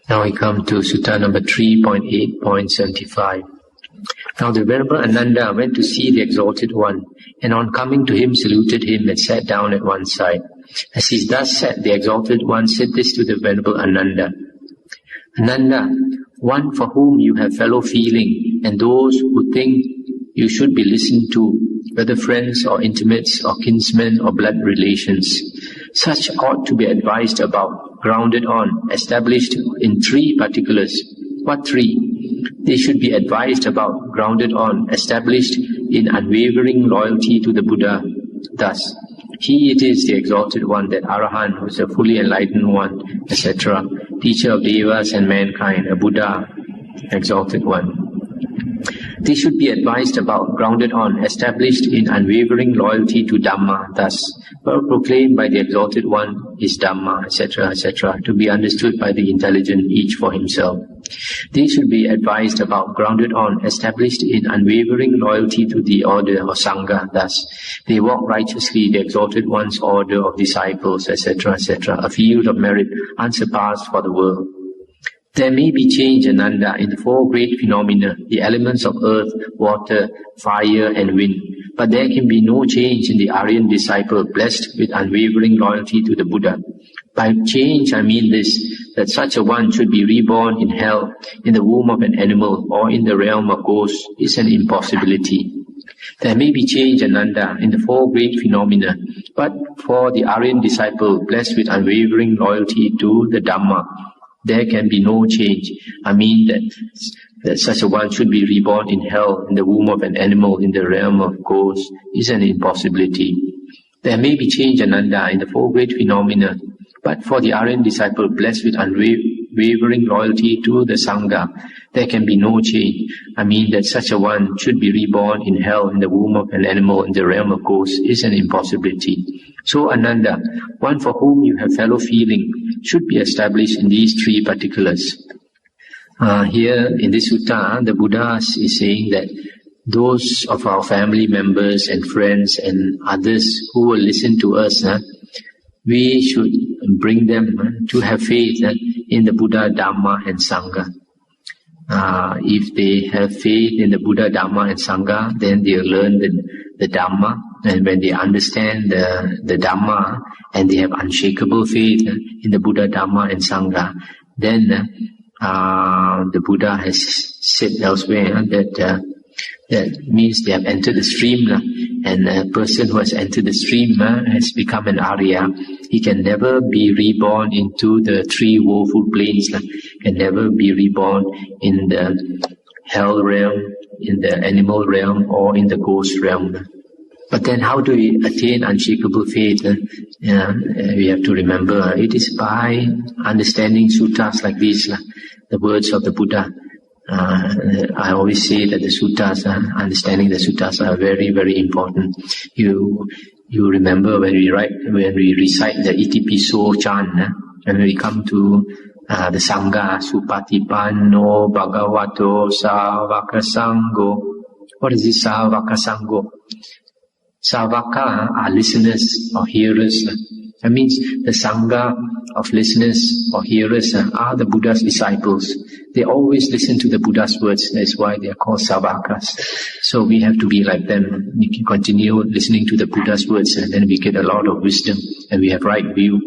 Now we come to Sutta number 3.8.75. Now the Venerable Ananda went to see the Exalted One, and on coming to him saluted him and sat down at one side. As he thus sat, the Exalted One said this to the Venerable Ananda: Ananda, one for whom you have fellow feeling, and those who think you should be listened to, whether friends or intimates or kinsmen or blood relations. Such ought to be advised about, grounded on, established in three particulars. What three? They should be advised about, grounded on, established in unwavering loyalty to the Buddha. Thus, he it is, the Exalted One, that Arahant, who is a fully enlightened one, etc., teacher of Devas and mankind, a Buddha, Exalted One. They should be advised about, grounded on, established in unwavering loyalty to Dhamma. Thus, well proclaimed by the Exalted One is Dhamma, etc., etc., to be understood by the intelligent, each for himself. They should be advised about, grounded on, established in unwavering loyalty to the order or Sangha. Thus, they walk righteously, the Exalted One's order of disciples, etc., etc., a field of merit unsurpassed for the world. There may be change, Ananda, in the four great phenomena, the elements of earth, water, fire and wind. But there can be no change in the Aryan disciple blessed with unwavering loyalty to the Buddha. By change I mean this, that such a one should be reborn in hell, in the womb of an animal, or in the realm of ghosts, is an impossibility. There may be change, Ananda, in the four great phenomena, but for the Aryan disciple blessed with unwavering loyalty to the Dhamma, there can be no change. I mean that such a one should be reborn in hell, in the womb of an animal, in the realm of ghosts, is an impossibility. There may be change, Ananda, in the four great phenomena, but for the Aryan disciple blessed with unwavering loyalty to the Sangha, there can be no change. I mean that such a one should be reborn in hell, in the womb of an animal, in the realm of ghosts, is an impossibility. So, Ananda, one for whom you have fellow feeling, should be established in these three particulars. Here in this sutta, the Buddha is saying that those of our family members and friends and others who will listen to us, we should bring them to have faith in the Buddha, Dhamma and Sangha. If they have faith in the Buddha, Dhamma and Sangha, then they'll learn the Dhamma. And when they understand the Dhamma and they have unshakable faith in the Buddha, Dhamma and Sangha, then the Buddha has said elsewhere that means they have entered the stream, and a person who has entered the stream has become an Arya. He can never be reborn into the three woeful planes, can never be reborn in the hell realm, in the animal realm, or in the ghost realm. But then how do we attain unshakable faith? We have to remember, it is by understanding suttas like these, the words of the Buddha. I always say that the suttas, understanding the suttas are very, very important. You remember when we recite the Itipiso chant, when we come to the Sangha, Supatipanno Bhagavato Savaka Sangho. What is this Savaka Sangho? Savaka are listeners or hearers. That means the Sangha of listeners or hearers are the Buddha's disciples. They always listen to the Buddha's words. That's why they are called Savakas. So we have to be like them. We can continue listening to the Buddha's words, and then we get a lot of wisdom and we have right view,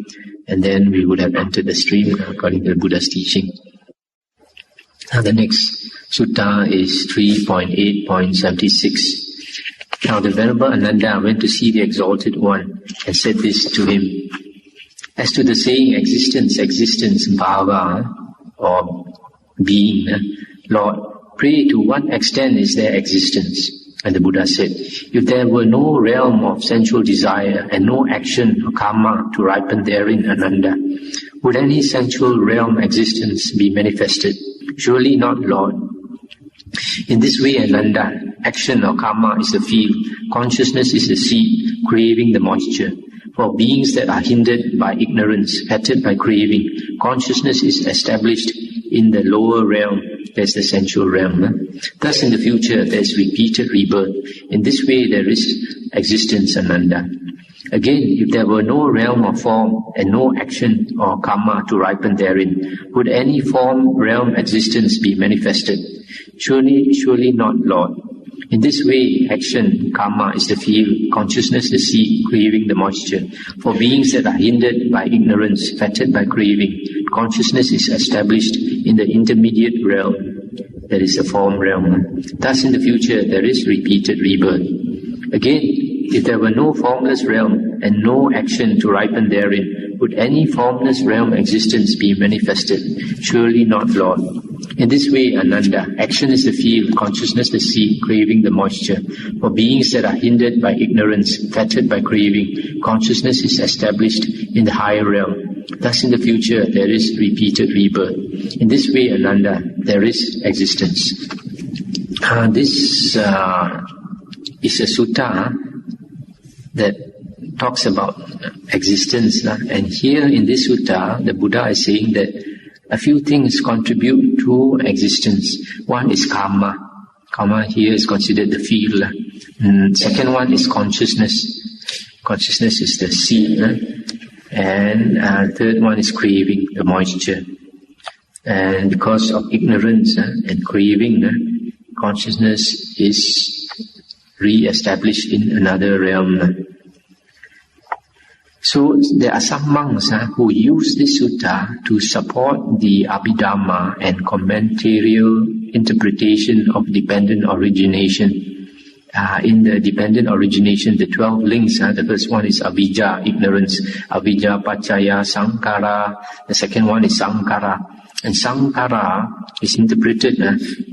and then we would have entered the stream according to the Buddha's teaching. Now the next sutta is 3.8.76. Now the Venerable Ananda went to see the Exalted One and said this to him: as to the saying existence, bhava, or being, Lord, pray to what extent is there existence? And the Buddha said, if there were no realm of sensual desire and no action or karma to ripen therein, Ananda, would any sensual realm existence be manifested? Surely not, Lord. In this way, Ananda, action or karma is the field, consciousness is the seed, craving the moisture. For beings that are hindered by ignorance, fettered by craving, consciousness is established in the lower realm, there's the sensual realm. Thus in the future there is repeated rebirth. In this way there is existence, Ananda. Again, if there were no realm or form and no action or karma to ripen therein, would any form, realm, existence be manifested? Surely not, Lord. In this way, action, karma is the field, consciousness the seed, craving the moisture. For beings that are hindered by ignorance, fettered by craving, consciousness is established in the intermediate realm, that is the form realm. Thus in the future there is repeated rebirth. Again, if there were no formless realm and no action to ripen therein, would any formless realm existence be manifested? Surely not, Lord. In this way, Ananda, action is the field, consciousness the seed, craving the moisture. For beings that are hindered by ignorance, fettered by craving, consciousness is established in the higher realm. Thus in the future there is repeated rebirth. In this way, Ananda, there is existence. This is a sutta that talks about existence. And here in this sutta, the Buddha is saying that a few things contribute to existence. One is karma. Karma here is considered the field. Second one is consciousness. Consciousness is the seed. And third one is craving, the moisture. And because of ignorance and craving, consciousness is re-established in another realm. So there are some monks who use this sutta to support the Abhidhamma and commentarial interpretation of dependent origination. In the dependent origination, the 12 links, the first one is avijja, ignorance, avijja, paccaya, sankhara. The second one is sankhara. And sankhara is interpreted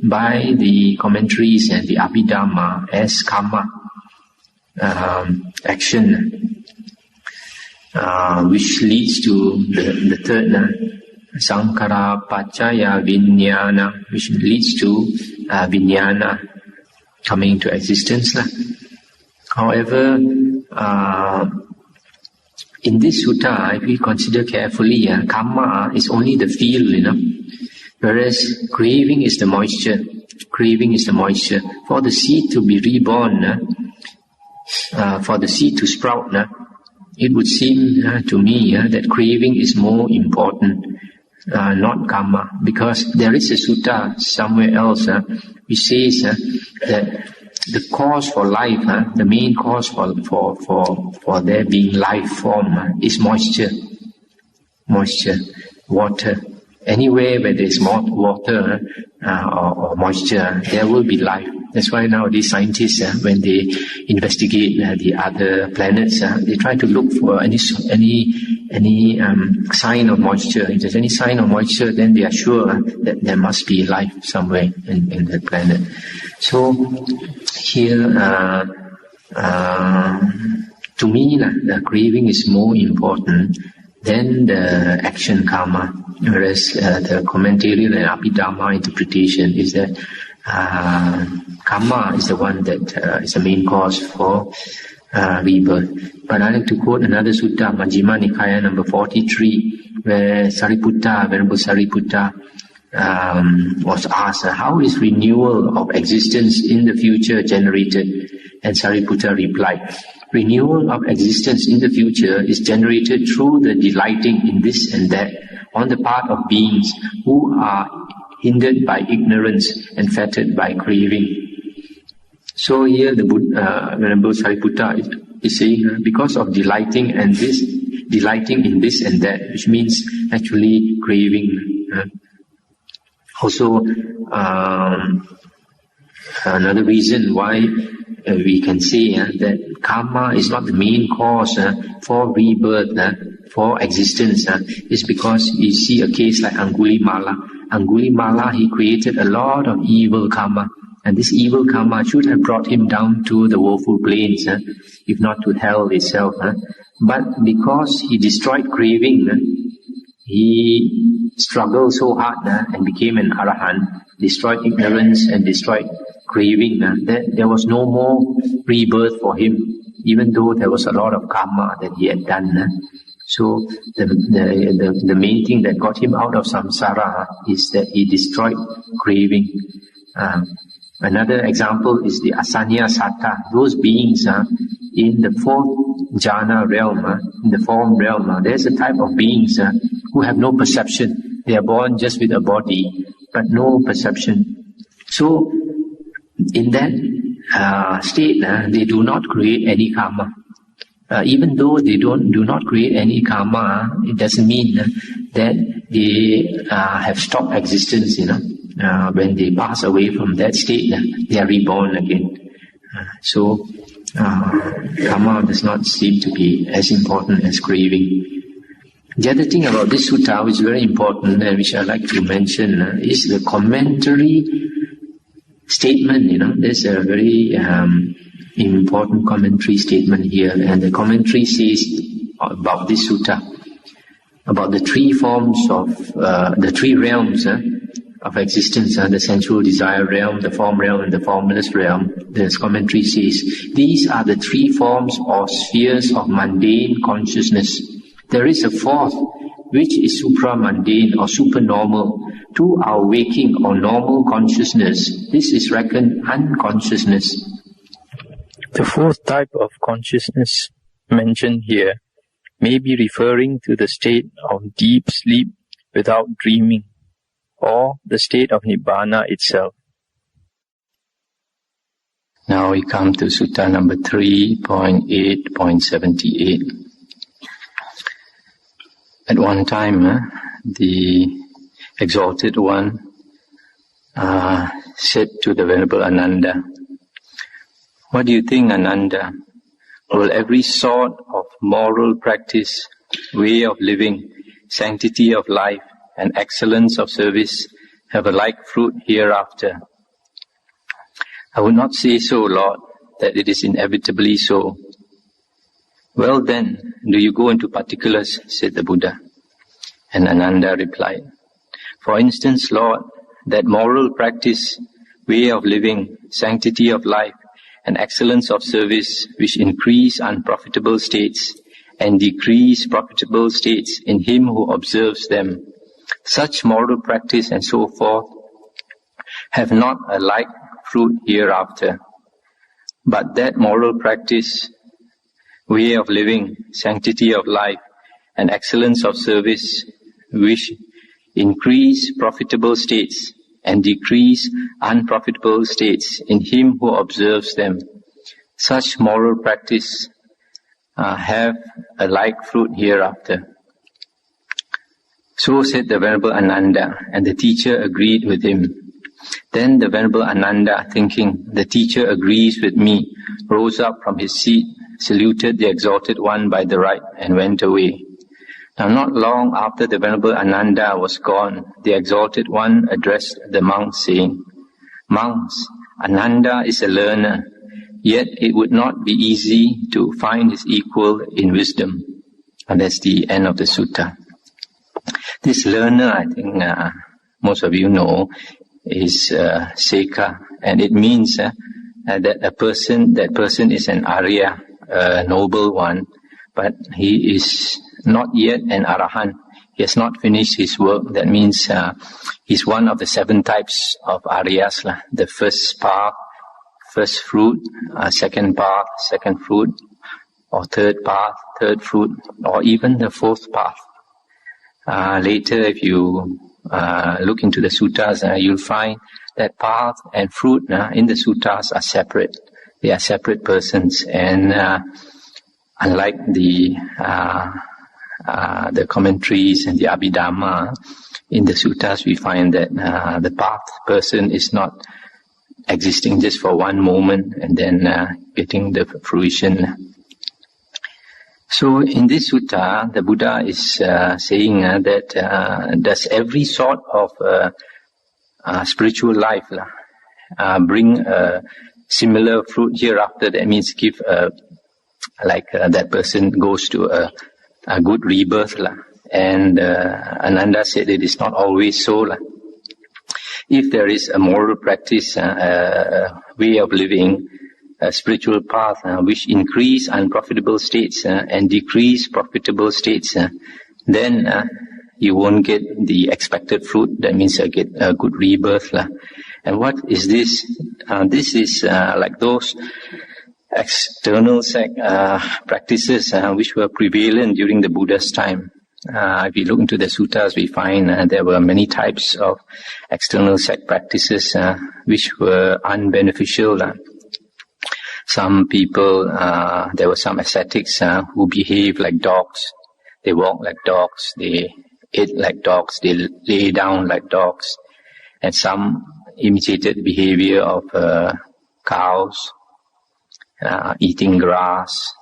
by the commentaries and the Abhidhamma as karma, action, which leads to the third, sankhara, paccaya, vijnana, which leads to vijnana, coming to existence. However, in this sutta, if we consider carefully, karma is only the field, whereas craving is the moisture. Craving is the moisture. For the seed to be reborn, for the seed to sprout, it would seem to me that craving is more important, not karma, because there is a sutta somewhere else which says that the cause for life, the main cause for there being life form is moisture, water. Anywhere where there is more water or moisture, there will be life. That's why nowadays scientists, when they investigate the other planets, they try to look for any sign of moisture. If there's any sign of moisture, then they are sure that there must be life somewhere in that planet. So here, to me, the craving is more important than the action karma. Whereas the commentarial and Abhidhamma interpretation is that karma is the one that is the main cause for rebirth. But I like to quote another sutta, Majjhima Nikaya number 43, where Venerable Sariputta was asked, how is renewal of existence in the future generated? And Sariputta replied, renewal of existence in the future is generated through the delighting in this and that on the part of beings who are hindered by ignorance and fettered by craving. So here the Venerable Sariputta is saying, because of delighting in this and that, which means actually craving. Also, another reason why we can say that karma is not the main cause for rebirth, for existence, is because you see a case like Angulimala. Angulimala, he created a lot of evil karma, and this evil karma should have brought him down to the woeful plains, if not to hell itself. But because he destroyed craving, he struggled so hard and became an arahant, destroyed ignorance and destroyed craving, that there was no more rebirth for him, even though there was a lot of karma that he had done. So the main thing that got him out of samsara is that he destroyed craving. Another example is the asanya satta. Those beings in the fourth jhana realm, in the form realm, there's a type of beings who have no perception. They are born just with a body, but no perception. So, in that state, they do not create any karma. Even though they do not create any karma, it doesn't mean that they have stopped existence, when they pass away from that state, they are reborn again. So, karma does not seem to be as important as craving. The other thing about this sutta, which is very important and which I'd like to mention, is the commentary statement. There's a very important commentary statement here, and the commentary says about this sutta, about the three forms of, the three realms of existence, the sensual desire realm, the form realm, and the formless realm. This commentary says, these are the three forms or spheres of mundane consciousness. There is a fourth, which is supra-mundane or supernormal to our waking or normal consciousness. This is reckoned unconsciousness. The fourth type of consciousness mentioned here may be referring to the state of deep sleep without dreaming, or the state of Nibbana itself. Now we come to Sutta number 3.8.78. At one time, the Exalted One said to the Venerable Ananda, "What do you think, Ananda? Will every sort of moral practice, way of living, sanctity of life, and excellence of service have a like fruit hereafter?" "I would not say so, Lord, that it is inevitably so." "Well then, do you go into particulars?" said the Buddha. And Ananda replied, "For instance, Lord, that moral practice, way of living, sanctity of life, and excellence of service which increase unprofitable states and decrease profitable states in him who observes them, such moral practice and so forth have not a like fruit hereafter. But that moral practice, way of living, sanctity of life, and excellence of service which increase profitable states and decrease unprofitable states in him who observes them, such moral practice have a like fruit hereafter." So said the Venerable Ananda, and the teacher agreed with him. Then the Venerable Ananda, thinking, "The teacher agrees with me," rose up from his seat, saluted the Exalted One by the right, and went away. Now not long after the Venerable Ananda was gone, the Exalted One addressed the monks, saying, "Monks, Ananda is a learner, yet it would not be easy to find his equal in wisdom." And that's the end of the sutta. This learner, I think most of you know, is Seka, and it means that that person is an Arya, a noble one, but he is not yet an Arahant. He has not finished his work. That means he's one of the 7 types of Aryas. The first path, first fruit, second path, second fruit, or third path, third fruit, or even the fourth path. Later, if you look into the suttas, you'll find that path and fruit in the suttas are separate. They are separate persons, and unlike the commentaries and the Abhidhamma, in the suttas we find that the path person is not existing just for one moment and then getting the fruition. So in this sutta, the Buddha is saying that does every sort of spiritual life bring a similar fruit hereafter? That means give that person goes to a good rebirth. And Ananda said it is not always so. If there is a moral practice, a way of living, a spiritual path which increase unprofitable states and decrease profitable states, then you won't get the expected fruit. That means get a good rebirth. And what is this? This is like those external practices which were prevalent during the Buddha's time. If we look into the suttas, we find there were many types of external sect practices which were unbeneficial. Some people, there were some ascetics who behaved like dogs. They walked like dogs, they ate like dogs, they lay down like dogs. And some imitated the behavior of cows, eating grass,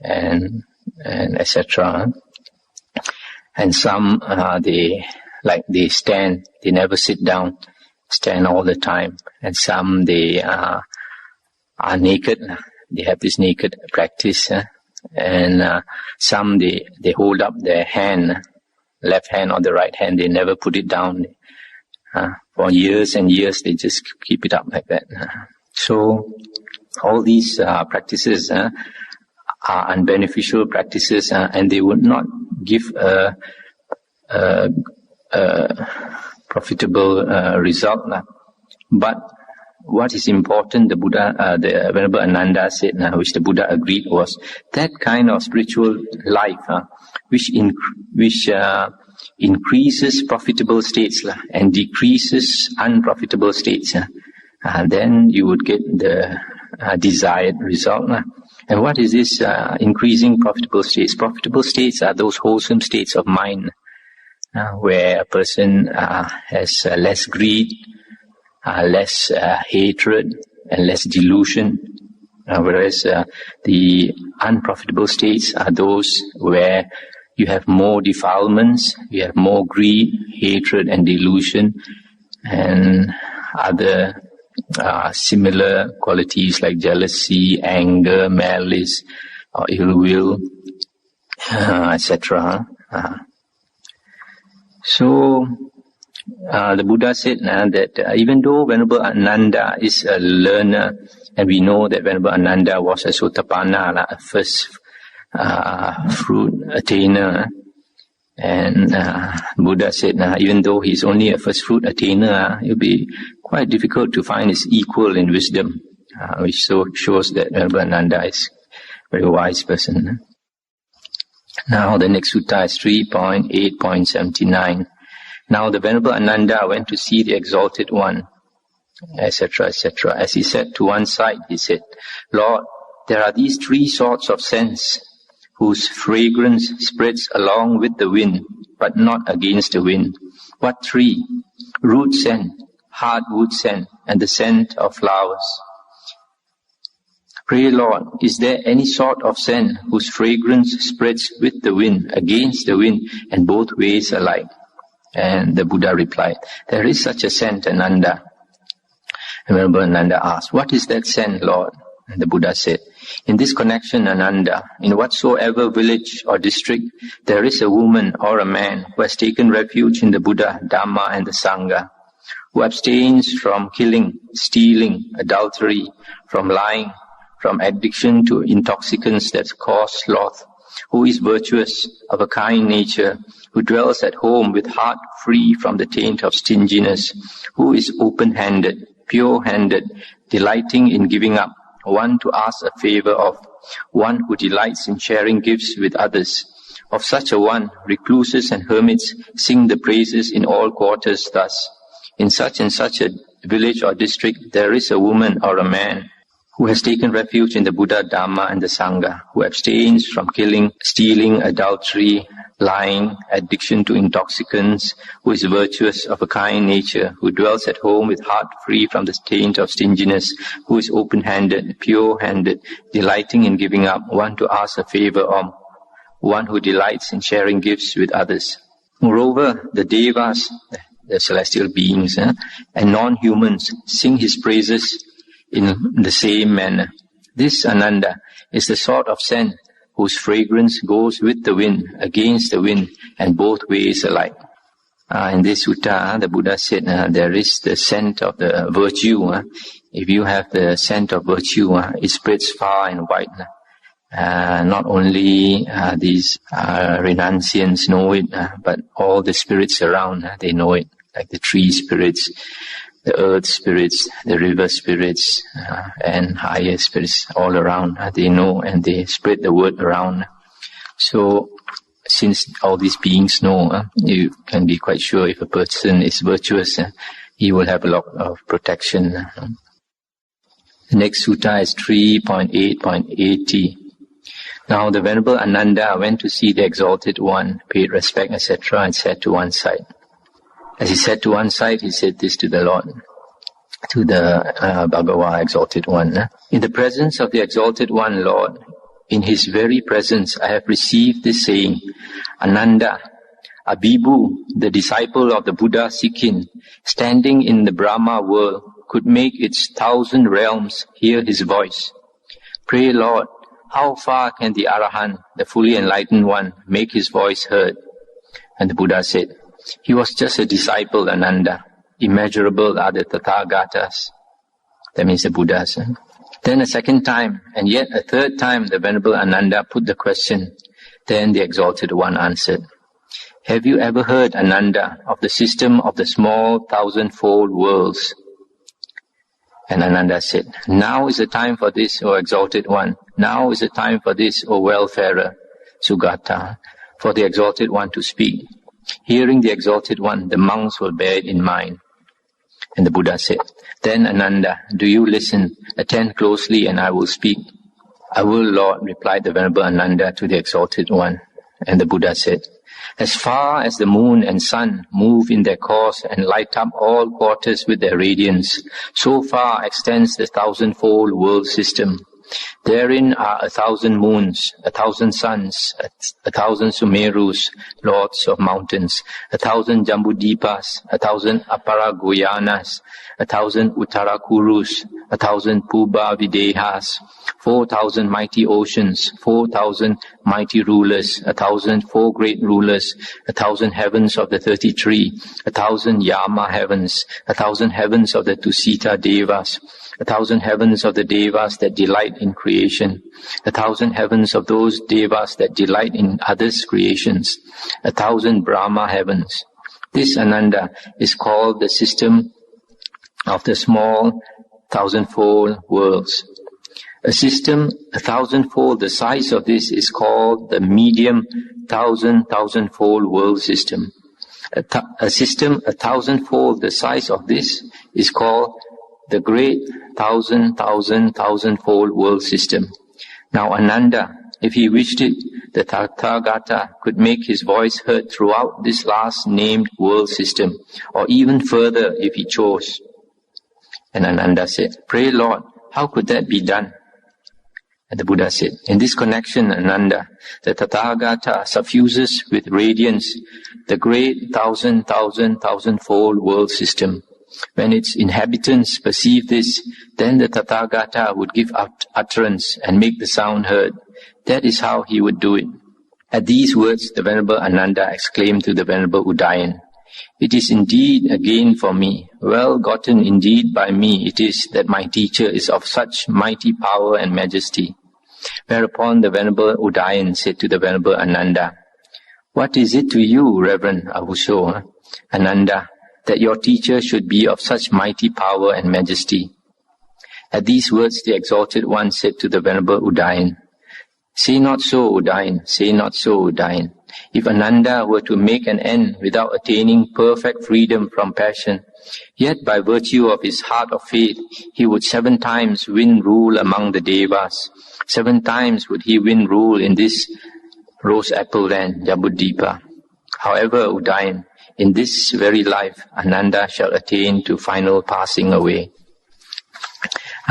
and etc. And some they stand, they never sit down, stand all the time. And some they are naked, they have this naked practice. And some they hold up their hand, left hand or the right hand, they never put it down. For years and years they just keep it up like that. So all these practices are unbeneficial practices, and they would not give a profitable result. But what is important, the Buddha, the Venerable Ananda said, which the Buddha agreed, was that kind of spiritual life which increases profitable states and decreases unprofitable states. Then you would get the desired result. And what is this increasing profitable states? Profitable states are those wholesome states of mind where a person has less greed, less hatred, and less delusion. Whereas the unprofitable states are those where you have more defilements, you have more greed, hatred, and delusion, and other similar qualities like jealousy, anger, malice, or ill will, etc. So the Buddha said that even though Venerable Ananda is a learner, and we know that Venerable Ananda was a Sotapanna, a first fruit attainer, and Buddha said even though he's only a first fruit attainer, it will be quite difficult to find his equal in wisdom, which shows that Venerable Ananda is a very wise person. Now the next sutta is 3.8.79. Now the Venerable Ananda went to see the Exalted One, etc., etc. As he sat to one side, he said, Lord, there are these three sorts of scents whose fragrance spreads along with the wind, but not against the wind. What three? Root scent, hardwood scent, and the scent of flowers. Pray, Lord, is there any sort of scent whose fragrance spreads with the wind, against the wind, and both ways alike? And the Buddha replied, there is such a scent, Ananda. And Venerable Ananda asked, what is that scent, Lord? And the Buddha said, in this connection, Ananda, in whatsoever village or district there is a woman or a man who has taken refuge in the Buddha, Dhamma, and the Sangha, who abstains from killing, stealing, adultery, from lying, from addiction to intoxicants that cause sloth, who is virtuous, of a kind nature, who dwells at home with heart free from the taint of stinginess, who is open-handed, pure-handed, delighting in giving up, one to ask a favor of, one who delights in sharing gifts with others. Of such a one, recluses and hermits sing the praises in all quarters thus. In such and such a village or district, there is a woman or a man who has taken refuge in the Buddha, Dhamma, and the Sangha, who abstains from killing, stealing, adultery, lying, addiction to intoxicants, who is virtuous, of a kind nature, who dwells at home with heart free from the taint of stinginess, who is open-handed, pure-handed, delighting in giving up, one to ask a favor of, one who delights in sharing gifts with others. Moreover, the Devas, the celestial beings, and non-humans sing his praises in the same manner. This, Ananda, is the sort of scent whose fragrance goes with the wind, against the wind, and both ways alike. In this sutta, the Buddha said there is the scent of the virtue. If you have the scent of virtue, it spreads far and wide. Not only these renunciants know it, but all the spirits around, they know it, like the tree spirits, the earth spirits, the river spirits, and higher spirits all around. They know and they spread the word around. So, since all these beings know, you can be quite sure if a person is virtuous, he will have a lot of protection. The next sutta is 3.8.80. Now the Venerable Ananda went to see the Exalted One, paid respect, etc., and sat to one side. As he sat to one side, he said this to the Lord, to the Bhagawa Exalted One. In the presence of the Exalted One, Lord, in His very presence, I have received this saying, Ananda, a Bhikkhu, the disciple of the Buddha Sikhin, standing in the Brahma world, could make its 1,000 realms hear his voice. Pray, Lord, how far can the Arahant, the fully enlightened one, make his voice heard? And the Buddha said, he was just a disciple, Ananda. Immeasurable are the Tathagatas. That means the Buddhas. Then a second time, and yet a third time, the Venerable Ananda put the question. Then the Exalted One answered, have you ever heard, Ananda, of the system of the small 1,000-fold worlds? And Ananda said, now is the time for this, O Exalted One. Now is the time for this, O Wayfarer, Sugata, for the Exalted One to speak. Hearing the Exalted One, the monks will bear it in mind. And the Buddha said, then Ananda, do you listen? Attend closely and I will speak. I will, Lord, replied the Venerable Ananda to the Exalted One. And the Buddha said, as far as the moon and sun move in their course and light up all quarters with their radiance, so far extends the 1,000-fold world system. Therein are 1,000 moons, 1,000 suns, 1,000 Sumerus, lords of mountains, 1,000 Jambudipas, 1,000 Aparagoyanas, 1,000 Uttarakurus, 1,000 Puba Videhas, 4,000 mighty oceans, 4,000 mighty rulers, 1,000 four great rulers, 1,000 heavens of the 33, 1,000 Yama heavens, 1,000 heavens of the Tusita Devas, 1,000 heavens of the Devas that delight in creation, 1,000 heavens of those Devas that delight in others' creations, 1,000 Brahma heavens. This, Ananda, is called the system of the small 1,000-fold worlds. A system 1,000-fold the size of this is called the medium 1,000-fold world system. A system 1,000-fold the size of this is called the great 1,000-fold world system. Now Ananda, if he wished it, the Tathagata could make his voice heard throughout this last named world system, or even further if he chose. And Ananda said, pray Lord, how could that be done? And the Buddha said, in this connection, Ananda, the Tathagata suffuses with radiance the great 1,000-fold world system. When its inhabitants perceive this, then the Tathagata would give utterance and make the sound heard. That is how he would do it. At these words, the Venerable Ananda exclaimed to the Venerable Udayan, it is indeed a gain for me. Well gotten indeed by me it is that my teacher is of such mighty power and majesty. Whereupon the Venerable Udayan said to the Venerable Ananda, what is it to you, Reverend Avuso, Ananda, that your teacher should be of such mighty power and majesty? At these words the Exalted One said to the Venerable Udayan, say not so, Udayan, say not so, Udayan. If Ananda were to make an end without attaining perfect freedom from passion, yet by virtue of his heart of faith, he would 7 times win rule among the Devas. 7 times would he win rule in this rose-apple land, Jambudipa. However, Udayan, in this very life, Ananda shall attain to final passing away.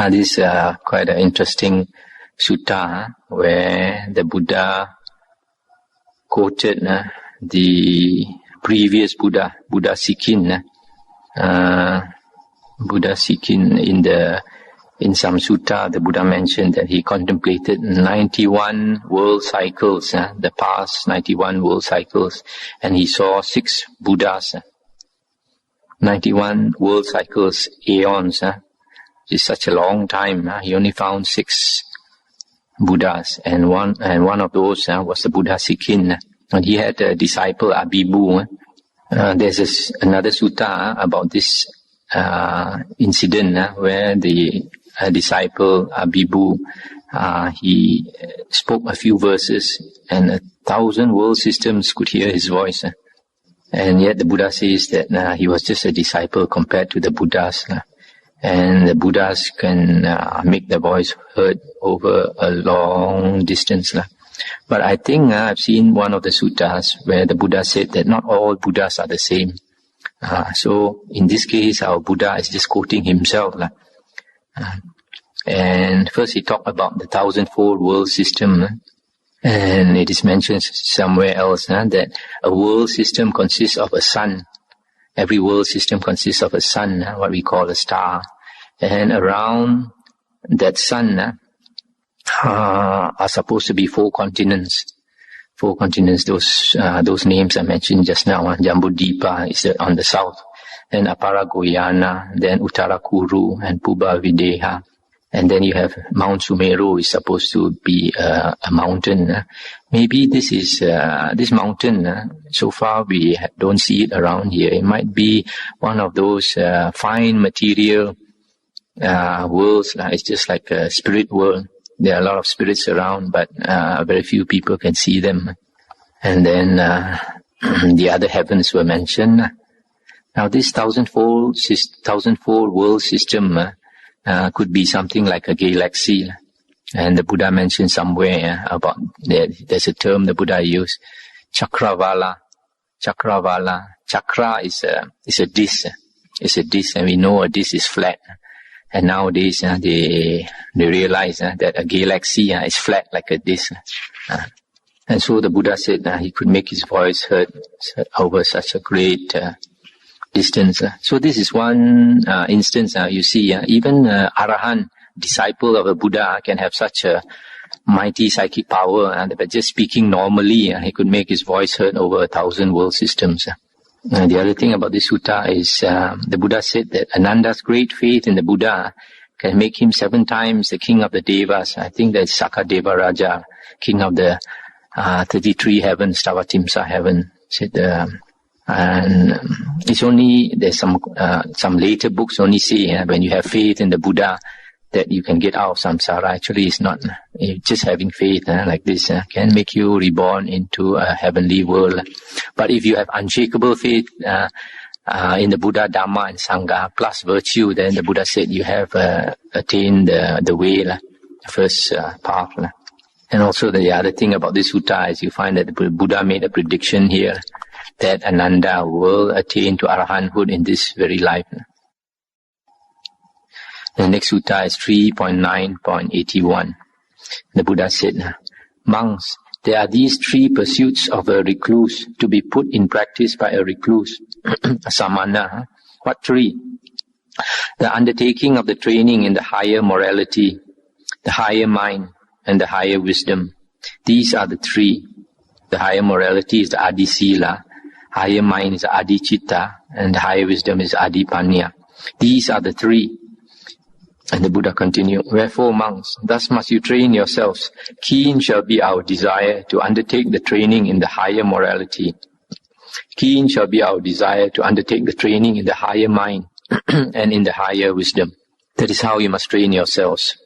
This is quite an interesting sutta where the Buddha quoted the previous Buddha, Buddha Sikhin. Buddha Sikhin in some sutta, the Buddha mentioned that he contemplated 91 world cycles, the past 91 world cycles, and he saw 6 Buddhas. 91 world cycles, aeons. It's such a long time. He only found 6 Buddhas, and one of those was the Buddha Sikhin, and he had a disciple Abhibu. There's another sutta about this incident where the disciple Bibu, he spoke a few verses and 1,000 world systems could hear his voice. And yet the Buddha says that he was just a disciple compared to the Buddhas. And the Buddhas can make their voice heard over a long distance. But I think I've seen one of the suttas where the Buddha said that not all Buddhas are the same. So in this case, our Buddha is just quoting himself. And first he talked about the 1,000-fold world system. And it is mentioned somewhere else that a world system consists of a sun. Every world system consists of a sun, what we call a star. And around that sun are supposed to be 4 continents. 4 continents, those names I mentioned just now. Jambudvipa is on the south. Then Aparagoyana, then Uttarakuru and Puba Videha. And then you have Mount Sumeru is supposed to be a mountain. Maybe this is this mountain. So far we don't see it around here. It might be one of those fine material worlds. It's just like a spirit world. There are a lot of spirits around, but very few people can see them. And then the other heavens were mentioned. Now this 1,000-fold world system could be something like a galaxy. And the Buddha mentioned somewhere about there's a term the Buddha used, Chakravala. Chakravala. Chakra is a disc. It's a disc, and we know a disc is flat. And nowadays they realize that a galaxy is flat like a disc. And so the Buddha said he could make his voice heard over such a great distance. So this is one instance. You see, even Arahant, disciple of a Buddha, can have such a mighty psychic power. But just speaking normally, he could make his voice heard over 1,000 world systems. The other thing about this sutta is the Buddha said that Ananda's great faith in the Buddha can make him 7 times the king of the Devas. I think that's Sakadeva Raja, king of the 33 heavens, Tavatimsa heaven. Said, and it's only, there's some later books only say when you have faith in the Buddha that you can get out of samsara. Actually, it's not. Just having faith like this can make you reborn into a heavenly world. But if you have unshakable faith in the Buddha, Dhamma and Sangha plus virtue, then the Buddha said you have attained the way, the first path. And also the other thing about this sutta is you find that the Buddha made a prediction here that Ananda will attain to arahanthood in this very life. The next sutta is 3.9.81. The Buddha said, monks, there are these 3 pursuits of a recluse to be put in practice by a recluse. A samana. What 3? The undertaking of the training in the higher morality, the higher mind, and the higher wisdom. These are the 3. The higher morality is the Adi Sila, higher mind is the Adi Chitta, and the higher wisdom is Adi Panya. These are the 3. And the Buddha continued, wherefore, monks, thus must you train yourselves. Keen shall be our desire to undertake the training in the higher morality. Keen shall be our desire to undertake the training in the higher mind and in the higher wisdom. That is how you must train yourselves.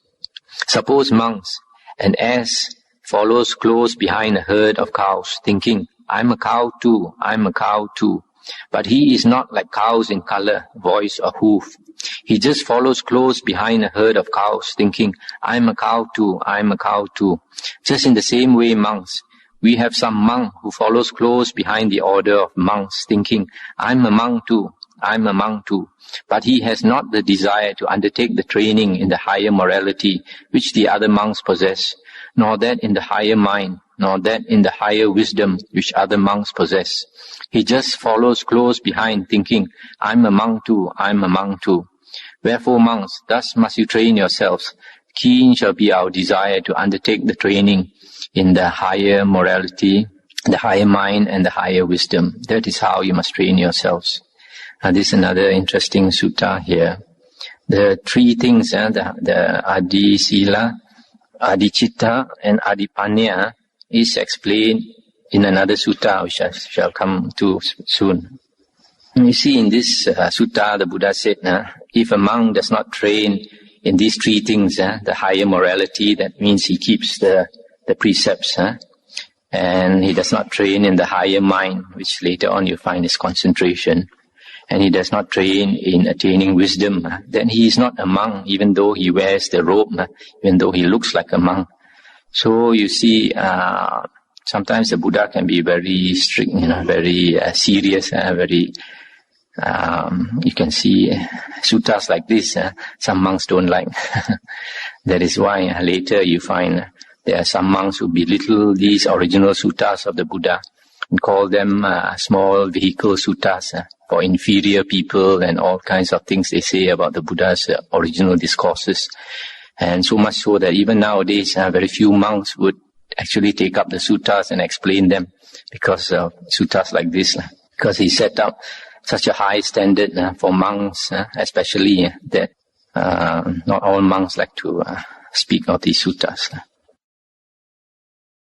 Suppose, monks, an ass follows close behind a herd of cows, thinking, I'm a cow too, I'm a cow too. But he is not like cows in color, voice, or hoof. He just follows close behind a herd of cows, thinking, I'm a cow too, I'm a cow too. Just in the same way, monks, we have some monk who follows close behind the order of monks, thinking, I'm a monk too, I'm a monk too. But he has not the desire to undertake the training in the higher morality which the other monks possess, nor that in the higher mind, nor that in the higher wisdom which other monks possess. He just follows close behind, thinking, I'm a monk too, I'm a monk too. Wherefore, monks, thus must you train yourselves. Keen shall be our desire to undertake the training in the higher morality, the higher mind, and the higher wisdom. That is how you must train yourselves. This is another interesting sutta here. The 3 things, the Adi Sila, Adi Chitta, and Adi Panya, is explained in another sutta which I shall come to soon. You see, in this sutta, the Buddha said, if a monk does not train in these three things, the higher morality, that means he keeps the precepts, and he does not train in the higher mind, which later on you find is concentration, and he does not train in attaining wisdom, then he is not a monk, even though he wears the robe, even though he looks like a monk. So you see, sometimes the Buddha can be very strict, very serious, very... you can see suttas like this, some monks don't like. That is why later you find there are some monks who belittle these original suttas of the Buddha and call them small vehicle suttas for inferior people, and all kinds of things they say about the Buddha's original discourses. And so much so that even nowadays very few monks would actually take up the suttas and explain them because of suttas like this. Because he set up such a high standard for monks, especially that not all monks like to speak of these suttas.